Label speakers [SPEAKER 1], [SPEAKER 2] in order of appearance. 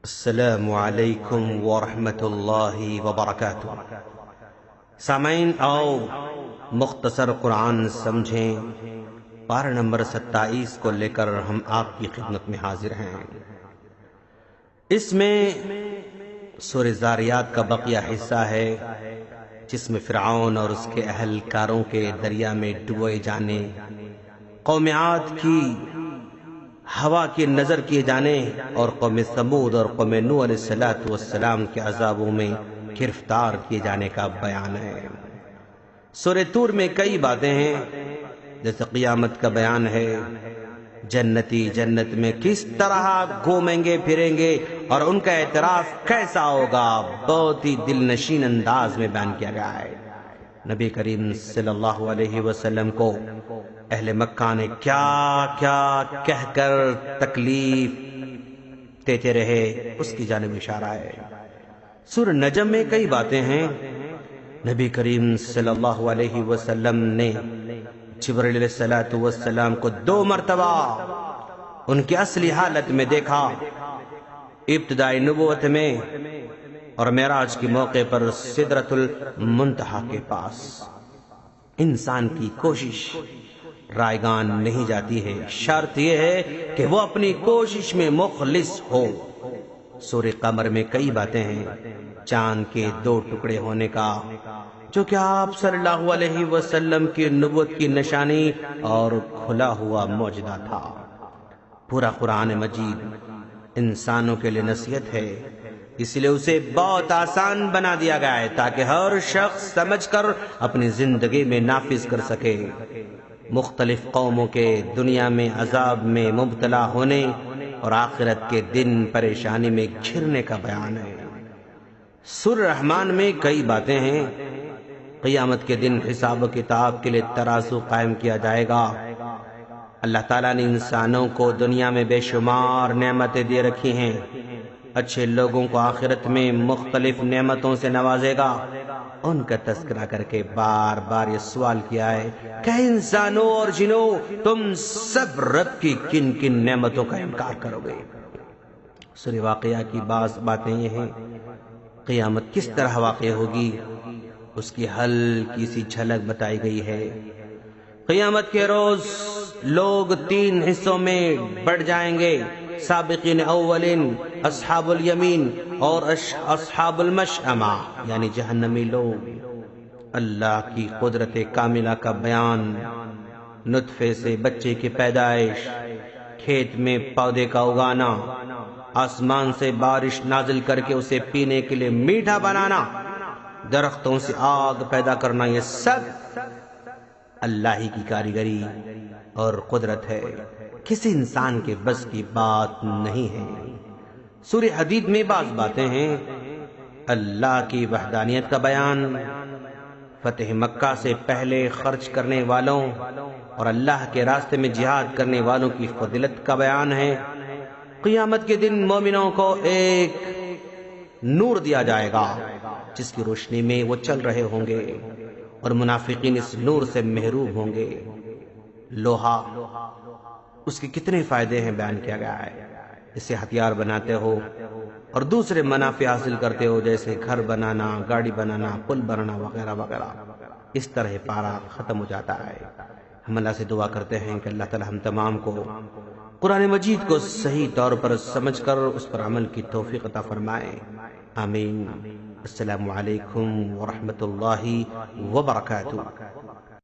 [SPEAKER 1] السلام علیکم ورحمۃ اللہ وبرکاتہ۔ سامعین، آؤ مختصر قرآن سمجھیں۔ پارہ نمبر 27 کو لے کر ہم آپ کی خدمت میں حاضر ہیں۔ اس میں سورہ زاریات کا بقیہ حصہ ہے، جس میں فرعون اور اس کے اہلکاروں کے دریا میں ڈبوئے جانے، قوم عاد کی ہوا کی نظر کیے جانے اور قوم ثمود اور قوم نوح علیہ السلام کے عذابوں میں گرفتار کیے جانے کا بیان ہے۔ سورہ طور میں کئی باتیں ہیں، جیسے قیامت کا بیان ہے، جنتی جنت میں کس طرح گھومیں گے پھریں گے اور ان کا اعتراف کیسا ہوگا، بہت ہی دل نشین انداز میں بیان کیا گیا ہے۔ نبی کریم صلی اللہ علیہ وسلم کو اہل مکہ نے کیا کیا کہہ کر تکلیف دیتے رہے، اس کی جانب اشارہ ہے۔ سورہ نجم میں کئی باتیں ہیں۔ نبی کریم صلی اللہ علیہ وسلم نے جبرائیل علیہ السلام کو 2 مرتبہ ان کی اصلی حالت میں دیکھا، ابتدائی نبوت میں اور معراج کے موقع پر سدرۃ المنتہا کے پاس۔ انسان کی کوشش رائگان نہیں جاتی ہے، شرط یہ ہے کہ وہ اپنی کوشش میں مخلص ہو۔ سورہ قمر میں کئی باتیں ہیں، چاند کے 2 ٹکڑے ہونے کا، جو کہ آپ صلی اللہ علیہ وسلم کی نبوت کی نشانی اور کھلا ہوا معجزہ تھا۔ پورا قرآن مجید انسانوں کے لیے نصیحت ہے، اس لیے اسے بہت آسان بنا دیا گیا ہے تاکہ ہر شخص سمجھ کر اپنی زندگی میں نافذ کر سکے۔ مختلف قوموں کے دنیا میں عذاب میں مبتلا ہونے اور آخرت کے دن پریشانی میں گھرنے کا بیان ہے۔ سورہ رحمان میں کئی باتیں ہیں۔ قیامت کے دن حساب و کتاب کے لیے ترازو قائم کیا جائے گا۔ اللہ تعالیٰ نے انسانوں کو دنیا میں بے شمار نعمتیں دے رکھی ہیں، اچھے لوگوں کو آخرت میں مختلف نعمتوں سے نوازے گا۔ ان کا تذکرہ کر کے بار بار یہ سوال کیا ہے کہ انسانوں اور جنوں، تم سب رب کی کن کن نعمتوں کا انکار کرو گے؟ سورہ واقعہ کی بعض باتیں یہ ہیں، قیامت کس طرح واقع ہوگی، اس کی ہلکی سی جھلک بتائی گئی ہے۔ قیامت کے روز لوگ 3 حصوں میں بٹ جائیں گے، سابقین اولین، اصحاب الیمین اور اصحاب المشأمہ، یعنی جہنمی لوگ۔ اللہ کی قدرت کاملہ کا بیان، نطفے سے بچے کی پیدائش، کھیت میں پودے کا اگانا، آسمان سے بارش نازل کر کے اسے پینے کے لیے میٹھا بنانا، درختوں سے آگ پیدا کرنا، یہ سب اللہ ہی کی کاریگری اور قدرت ہے، کسی انسان کے بس کی بات نہیں ہے۔ سورہ حدید میں بعض باتیں ہیں، اللہ کی وحدانیت کا بیان، فتح مکہ سے پہلے خرچ کرنے والوں اور اللہ کے راستے میں جہاد کرنے والوں کی فضیلت کا بیان ہے۔ قیامت کے دن مومنوں کو ایک نور دیا جائے گا جس کی روشنی میں وہ چل رہے ہوں گے، اور منافقین اس نور سے محروم ہوں گے۔ لوہا، اس کے کتنے فائدے ہیں بیان کیا گیا ہے۔ اسے ہتھیار بناتے ہو اور دوسرے منافع حاصل کرتے ہو، جیسے گھر بنانا، گاڑی بنانا، پل بنانا وغیرہ وغیرہ۔ اس طرح پارا ختم ہو جاتا ہے۔ ہم اللہ سے دعا کرتے ہیں کہ اللہ تعالی ہم تمام کو قرآن مجید کو صحیح طور پر سمجھ کر اس پر عمل کی توفیق عطا فرمائے، آمین۔ السلام علیکم ورحمۃ اللہ وبرکاتہ۔